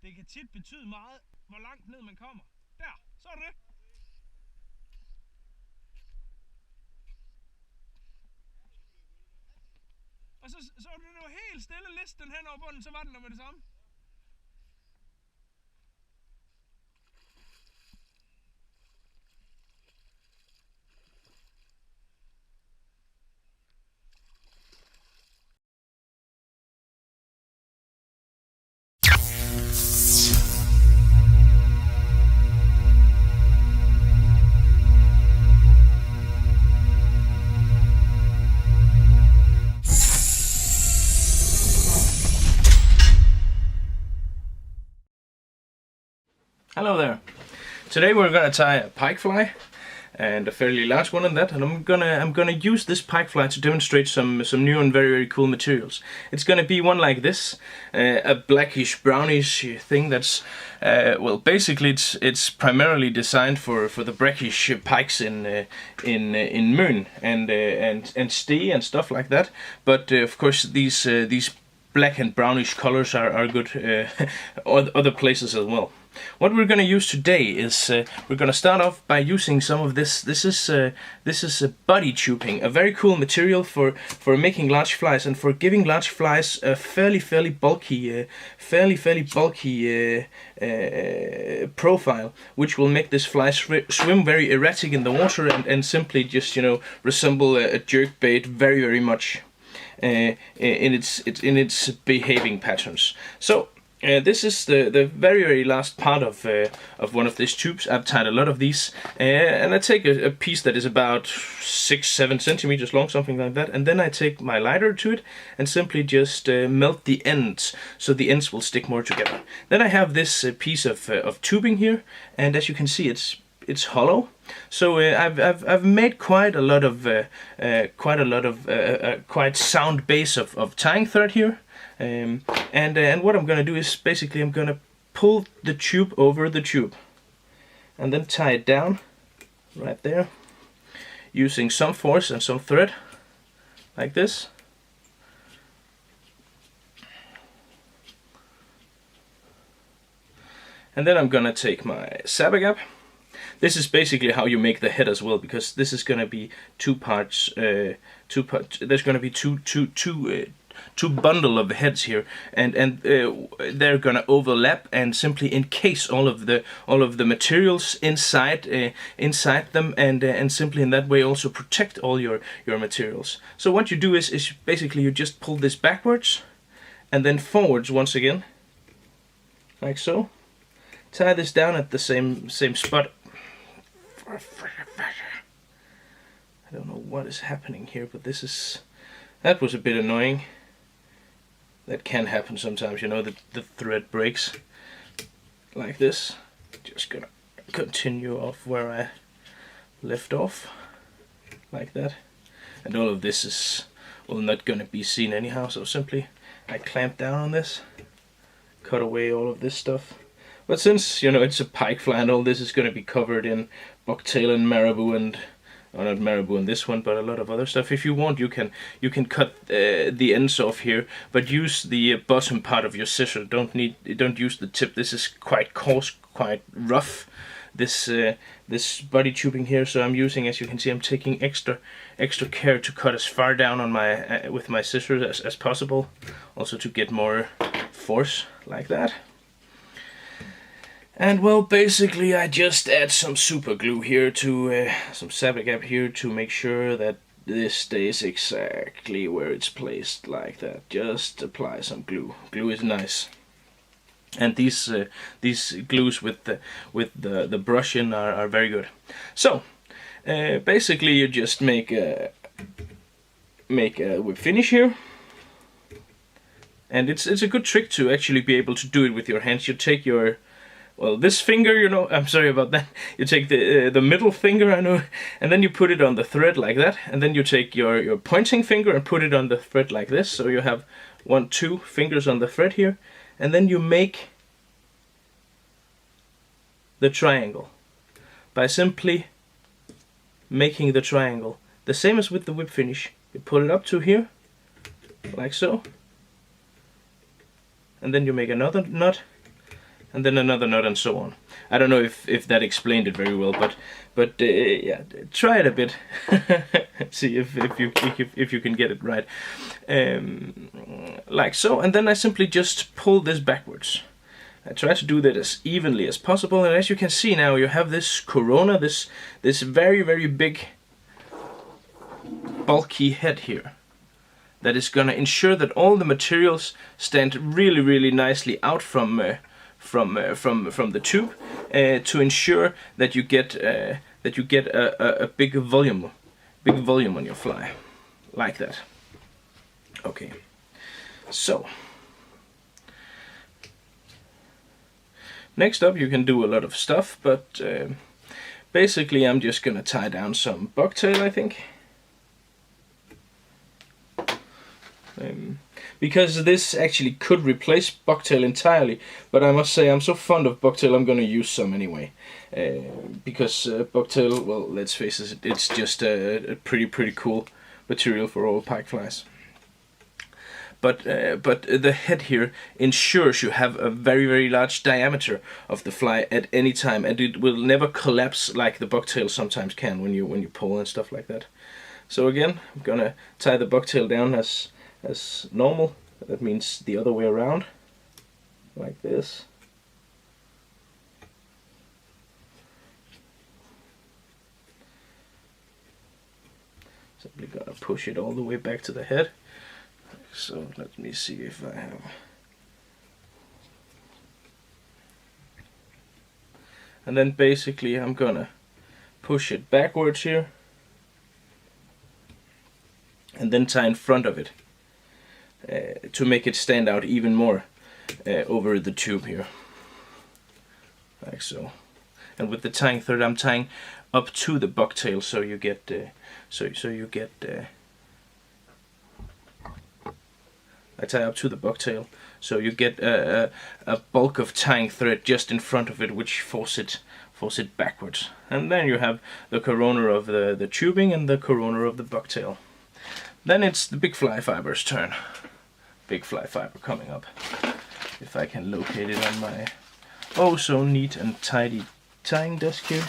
Det kan tit betyde meget, hvor langt ned man kommer. Der, så er det. Og så var det helt stille listen hen over bunden, så var den der med det samme. Hello there. Today we're gonna tie a pike fly, and a fairly large one at that. And I'm gonna use this pike fly to demonstrate some new and very cool materials. It's gonna be one like this, a blackish brownish thing that's well, basically it's primarily designed for the brackish pikes in Møn and Stee and stuff like that. But of course these black and brownish colors are good other places as well. What we're going to use today is we're going to start off by using some of this. This is a body tubing, a very cool material for making large flies and for giving large flies a fairly bulky profile, which will make this fly swim very erratic in the water and simply just, you know, resemble a jerkbait very much in its behaving patterns. So. This is the very last part of one of these tubes. I've tied a lot of these, and I take a piece that is about 6-7 centimeters long, something like that, and then I take my lighter to it and simply just melt the ends, so the ends will stick more together. Then I have this piece of tubing here, and as you can see, it's hollow. So I've made quite a lot of quite sound base of tying thread here. And what I'm gonna do is basically I'm gonna pull the tube over the tube and then tie it down right there using some force and some thread like this. And then I'm gonna take my sabagap. This is basically how you make the head as well, because this is gonna be two parts. There's gonna be two bundle of heads here, and they're gonna overlap and simply encase all of the materials inside them, and simply in that way also protect all your materials. So what you do is basically you just pull this backwards and then forwards once again, like so. Tie this down at the same spot. I don't know what is happening here, but that was a bit annoying. That can happen sometimes, you know, the thread breaks like this. Just gonna continue off where I left off, like that. And all of this is, well, not gonna be seen anyhow, so simply I clamp down on this, cut away all of this stuff. But since, you know, it's a pike fly and all this is gonna be covered in bucktail and marabou and, or not marabou in this one, but a lot of other stuff. If you want, you can cut the ends off here, but use the bottom part of your scissor. Don't use the tip. This is quite coarse, quite rough. This body tubing here. So I'm using, as you can see, I'm taking extra care to cut as far down on my with my scissors as possible, also to get more force like that. And well, basically I just add some super glue here to some sabagap here to make sure that this stays exactly where it's placed, like that. Just apply some glue. Glue is nice. And these glues with the brush in are very good. So basically you just make a whip finish here. And it's a good trick to actually be able to do it with your hands. You take your, well, this finger, you know, I'm sorry about that. You take the middle finger, I know, and then you put it on the thread like that, and then you take your pointing finger and put it on the thread like this, so you have 1-2 fingers on the thread here, and then you make the triangle by simply making the triangle. The same as with the whip finish. You pull it up to here, like so, and then you make another knot, and then another knot, and so on. I don't know if that explained it very well, but yeah, try it a bit. See if you can get it right, like so. And then I simply just pull this backwards. I try to do that as evenly as possible, and as you can see now, you have this corona, this very big bulky head here, that is gonna ensure that all the materials stand really nicely out from the tube, to ensure that you get a big volume on your fly, like that. Okay, so next up you can do a lot of stuff, but basically I'm just gonna tie down some bucktail, I think. Because this actually could replace bucktail entirely, but I must say I'm so fond of bucktail I'm gonna use some anyway. Because bucktail, well, let's face it, it's just a pretty cool material for all pike flies. But the head here ensures you have a very large diameter of the fly at any time, and it will never collapse like the bucktail sometimes can when you pull and stuff like that. So again, I'm gonna tie the bucktail down as normal. That means the other way around, like this. Simply gotta push it all the way back to the head. So let me see if I have. And then basically I'm gonna push it backwards here, and then tie in front of it, to make it stand out even more over the tube here, like so. And with the tying thread, I'm tying up to the bucktail, so you get I tie up to the bucktail, so you get a bulk of tying thread just in front of it, which force it backwards. And then you have the corona of the tubing and the corona of the bucktail. Then it's the big fly fiber's turn. Big fly fiber coming up. If I can locate it on my oh so neat and tidy tying desk here.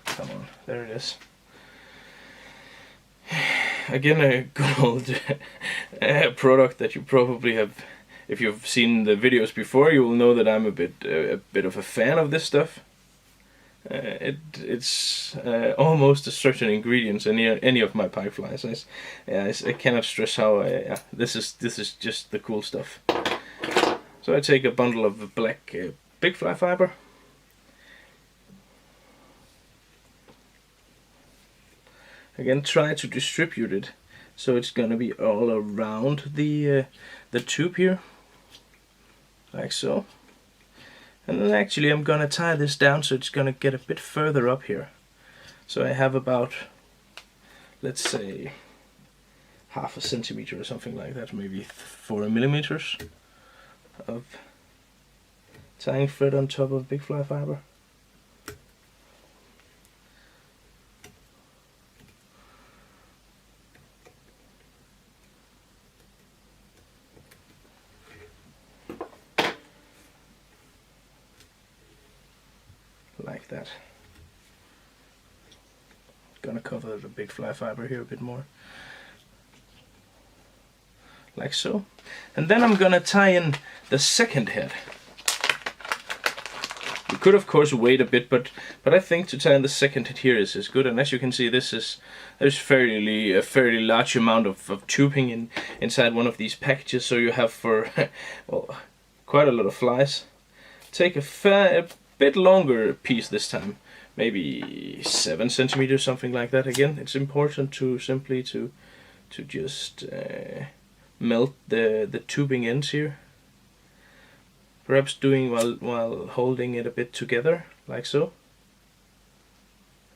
Come on, there it is. Again, a good old product that you probably have, if you've seen the videos before, you will know that I'm a bit of a fan of this stuff. It's almost a certain ingredients in any of my pike flies. I cannot stress how this is just the cool stuff. So I take a bundle of black big fly fiber. Again, try to distribute it so it's gonna be all around the tube here, like so. And then actually I'm gonna tie this down so it's gonna get a bit further up here. So I have about, let's say, 1/2 centimeter or something like that, maybe 4 millimeters of tying thread on top of big fly fiber. Like that. Gonna cover the big fly fiber here a bit more, like so. And then I'm gonna tie in the second head. You could of course wait a bit, but I think to tie in the second head here is good. And as you can see, there's a fairly large amount of tubing inside one of these packages, so you have for well, quite a lot of flies. Take a bit longer piece this time, maybe 7 centimeters, something like that. Again, it's important to simply to just melt the tubing ends here, perhaps doing while holding it a bit together, like so.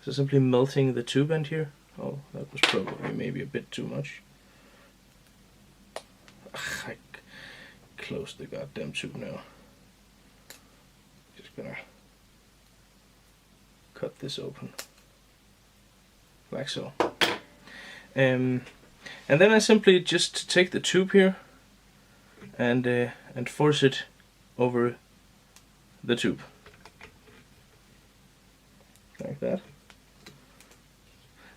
So simply melting the tube end here. Oh, that was probably maybe a bit too much. I closed the goddamn tube now. Just gonna cut this open, like so. And then I simply just take the tube here and force it over the tube. Like that.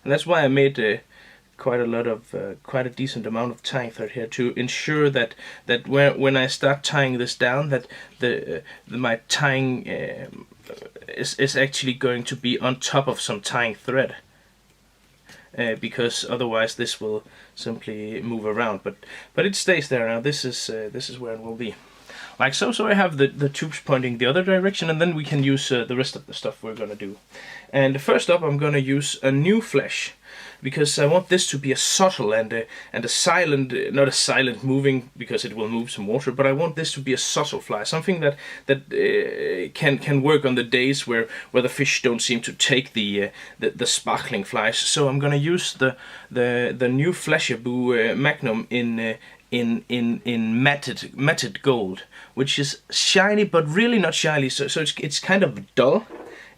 And that's why I made quite a decent amount of tying thread here to ensure that when I start tying this down, that my tying is actually going to be on top of some tying thread, because otherwise this will simply move around. But it stays there now. This is where it will be. Like so. So I have the tubes pointing the other direction, and then we can use the rest of the stuff we're gonna do. And first up, I'm gonna use a new flesh, because I want this to be a subtle and a silent, not a silent moving, because it will move some water, but I want this to be a subtle fly, something that can work on the days where the fish don't seem to take the sparkling flies. So I'm gonna use the new Flashaboo Magnum in matted gold, which is shiny but really not shiny. So it's kind of dull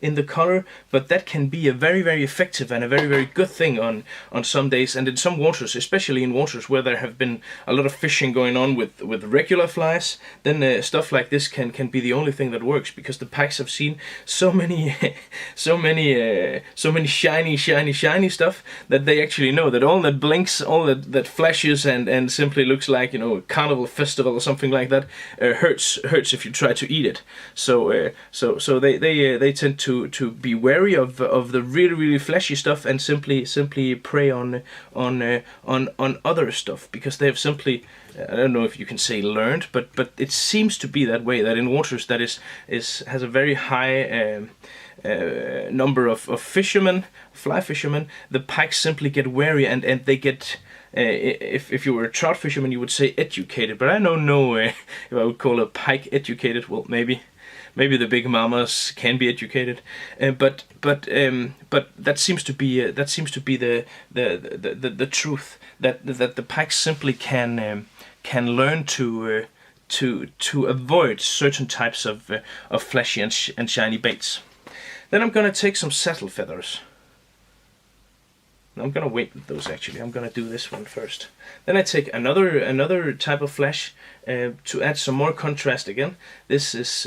in the color, but that can be a very, very effective and a very, very good thing on some days, and in some waters, especially in waters where there have been a lot of fishing going on with regular flies. Then stuff like this can be the only thing that works, because the packs have seen so many so many shiny stuff that they actually know that all that blinks, all that flashes and simply looks like, you know, a carnival festival or something like that, hurts if you try to eat it. So they tend to be wary of the really flashy stuff, and simply prey on other stuff, because they have simply, I don't know if you can say learned, but it seems to be that way, that in waters that has a very high number of fishermen, fly fishermen, the pikes simply get wary, and they get, if you were a trout fisherman, you would say educated, but I don't know if I would call a pike educated. Well, maybe the big mamas can be educated, but that seems to be the truth, that the pikes simply can learn to avoid certain types of fleshy and shiny baits. Then I'm gonna take some saddle feathers. I'm gonna wait with those actually. I'm gonna do this one first. Then I take another type of flesh to add some more contrast again. This is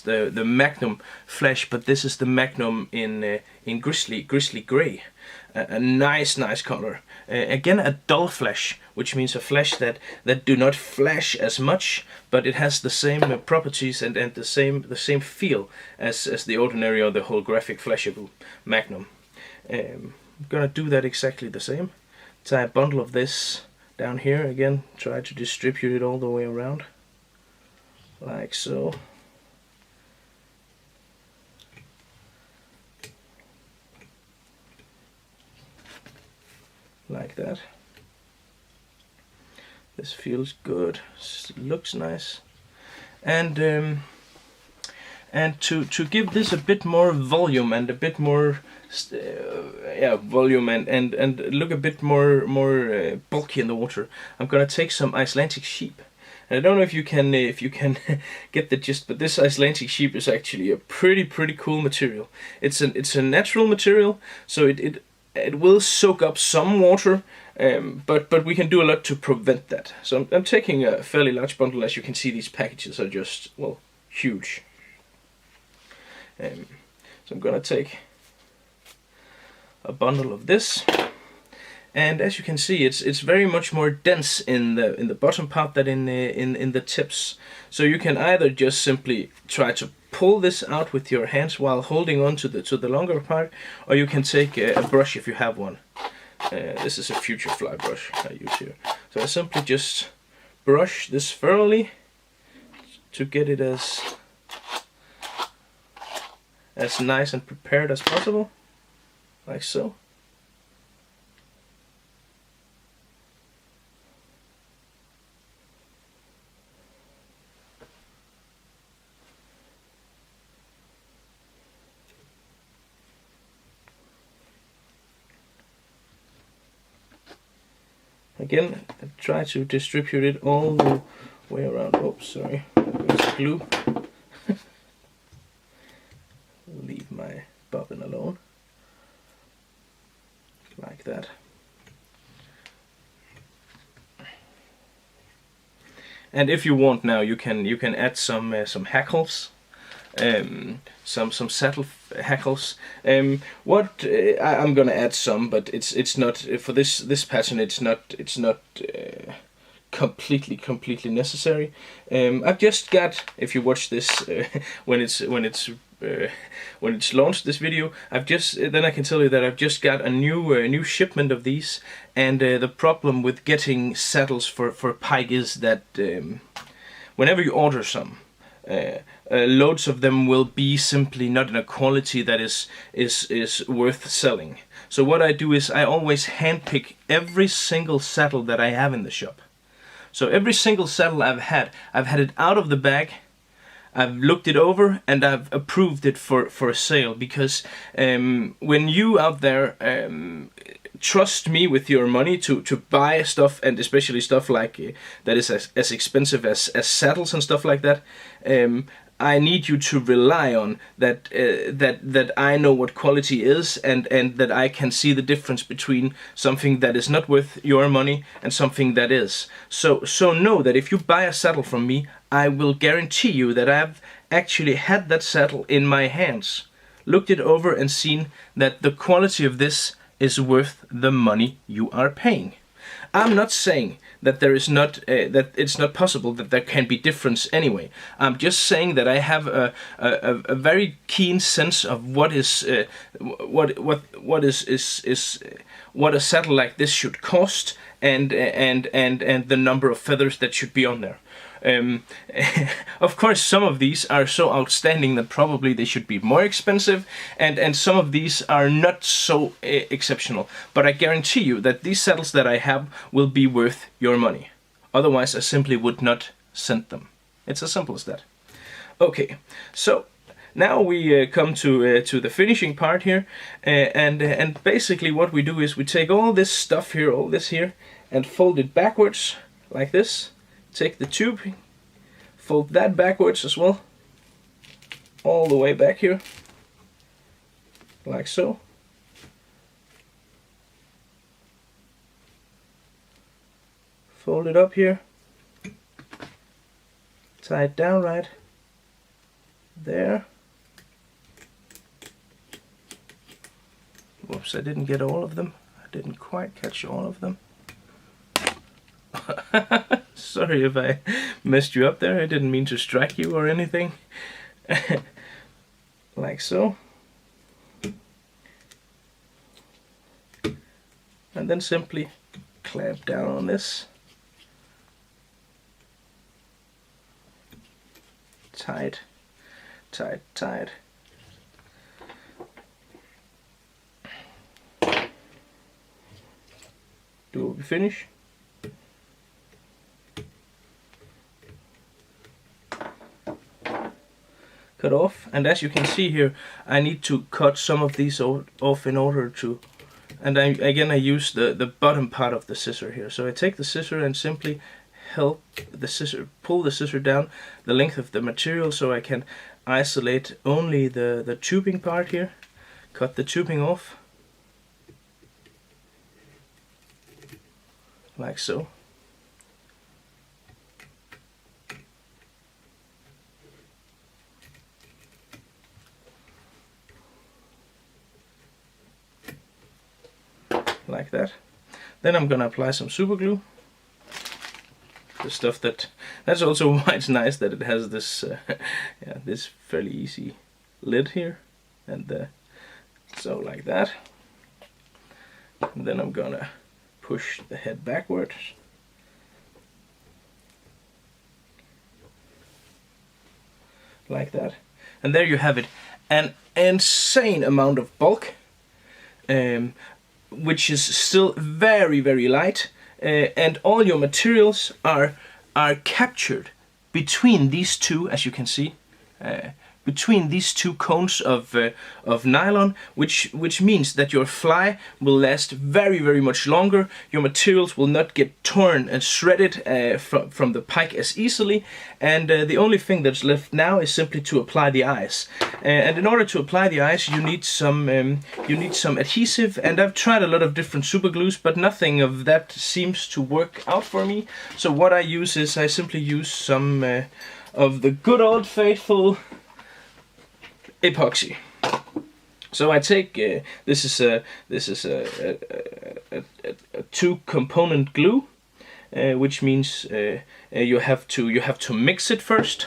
the Magnum flesh, but this is the Magnum in grizzly gray. A nice color. Again, a dull flesh, which means a flesh that do not flash as much, but it has the same properties and the same feel as the ordinary or the holographic Flashaboo Magnum. I'm gonna do that exactly the same. Tie a bundle of this down here again. Try to distribute it all the way around, like so. Like that. This feels good, looks nice, and to give this a bit more volume and a bit more volume and look a bit more bulky in the water, I'm gonna take some Icelandic sheep. And I don't know if you can get the gist, but this Icelandic sheep is actually a pretty cool material. It's a natural material, so it will soak up some water, but we can do a lot to prevent that. So I'm taking a fairly large bundle. As you can see, these packages are just, well, huge. So I'm gonna take a bundle of this, and as you can see, it's very much more dense in the bottom part than in the tips. So you can either just simply try to pull this out with your hands while holding on to the longer part, or you can take a brush if you have one. This is a future fly brush I use here. So I simply just brush this thoroughly to get it as nice and prepared as possible, like so. Again, I try to distribute it all the way around. Oops, sorry, there's glue. Leave my bobbin alone, like that. And if you want now, you can add some hackles, some saddle hackles. I'm gonna add some, but it's not for this pattern. It's not completely necessary. I've just got, if you watch this when it's launched, this video, then I can tell you that I've just got a new shipment of these, and the problem with getting saddles for pike is that whenever you order some, loads of them will be simply not in a quality that is worth selling. So what I do is I always handpick every single saddle that I have in the shop. So every single saddle I've had it out of the bag, I've looked it over, and I've approved it for a sale, because when you out there trust me with your money to buy stuff, and especially stuff like that is as expensive as saddles and stuff like that, I need you to rely on that I know what quality is, and that I can see the difference between something that is not worth your money and something that is. So know that if you buy a saddle from me, I will guarantee you that I've actually had that saddle in my hands, looked it over, and seen that the quality of this is worth the money you are paying. I'm not saying that there is not that it's not possible that there can be difference anyway. I'm just saying that I have a very keen sense of what a saddle like this should cost, and the number of feathers that should be on there. Of course, some of these are so outstanding that probably they should be more expensive, and some of these are not so exceptional. But I guarantee you that these saddles that I have will be worth your money. Otherwise, I simply would not send them. It's as simple as that. Okay, so now we come to the finishing part here, and basically what we do is we take all this stuff here, all this here, and fold it backwards like this. Take the tube, fold that backwards as well, all the way back here, like so. Fold it up here, tie it down right there. Whoops, I didn't get all of them. I didn't quite catch all of them. Sorry if I messed you up there. I didn't mean to strike you or anything. Like so. And then simply clamp down on this. Tight, tight, tight. Do we finish? Cut off, and as you can see here, I need to cut some of these off in order to, and I use the bottom part of the scissor here. So I take the scissor and simply pull the scissor down the length of the material, so I can isolate only the tubing part here, cut the tubing off, like so. Like that. Then I'm gonna apply some super glue. The stuff that's also why it's nice that it has this this fairly easy lid here, and so like that. And then I'm gonna push the head backwards, like that, and there you have it, an insane amount of bulk, which is still very light, and all your materials are captured between these two, as you can see, between these two cones of nylon, which means that your fly will last very much longer. Your materials will not get torn and shredded from the pike as easily, and the only thing that's left now is simply to apply the eyes. And in order to apply the eyes, you need some adhesive, and I've tried a lot of different super glues, but nothing of that seems to work out for me. So what I use is I simply use some of the good old faithful epoxy. So I take this is a 2-component glue, which means you have to mix it first.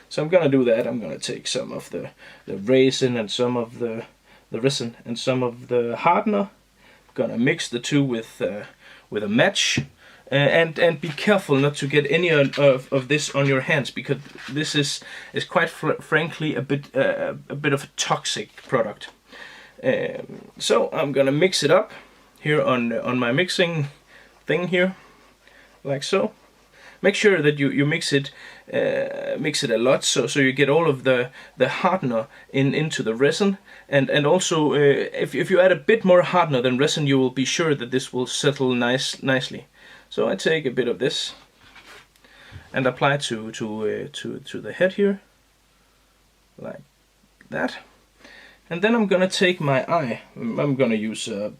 So I'm gonna do that. I'm gonna take some of the resin and some of the resin and some of the hardener. I'm gonna mix the two with a match. And be careful not to get any of this on your hands, because this is quite frankly a bit of a toxic product. So I'm gonna mix it up here on my mixing thing here, like so. Make sure that you mix it a lot, so you get all of the hardener into the resin, and also if you add a bit more hardener than resin, you will be sure that this will settle nicely. So I take a bit of this and apply to the head here, like that. And then I'm gonna take my eye. I'm gonna use a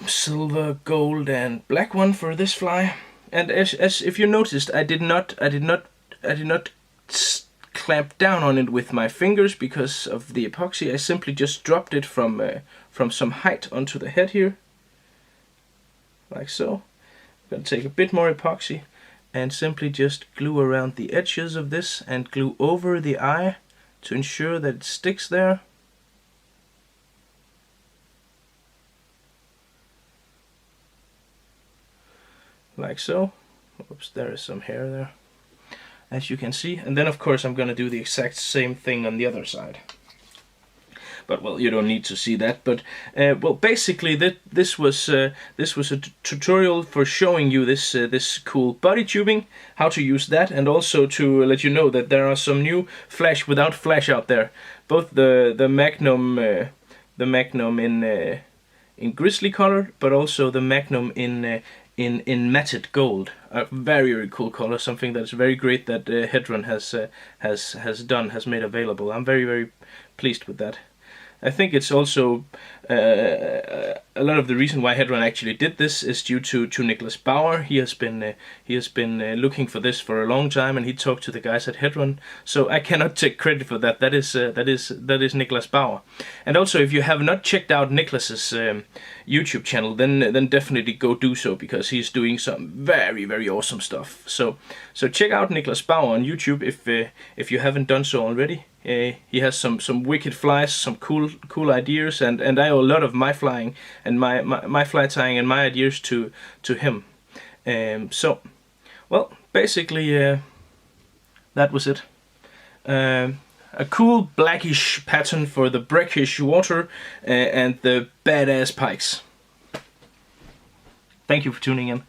silver, gold, and black one for this fly. And as if you noticed, I did not clamp down on it with my fingers because of the epoxy. I simply just dropped it from some height onto the head here, like so. I'm going to take a bit more epoxy and simply just glue around the edges of this and glue over the eye to ensure that it sticks there. Like so. Oops, there is some hair there, as you can see. And then of course I'm going to do the exact same thing on the other side. But well, you don't need to see that. But well, basically this was a tutorial for showing you this cool body tubing, how to use that, and also to let you know that there are some new flash without flash out there. Both the Magnum in grizzly color, but also the Magnum in matted gold. A very cool color, something that's very great that Hedron has made available. I'm very pleased with that. I think it's also a lot of the reason why Hedron actually did this is due to Nicholas Bauer. He has been looking for this for a long time, and he talked to the guys at Hedron. So I cannot take credit for that. That is Nicholas Bauer. And also, if you have not checked out Nicholas's YouTube channel, then definitely go do so, because he's doing some very awesome stuff. So check out Nicholas Bauer on YouTube if you haven't done so already. He has some wicked flies, some cool ideas, and I owe a lot of my flying and my fly tying and my ideas to him. So, well, basically that was it. A cool blackish pattern for the brackish water and the badass pikes. Thank you for tuning in.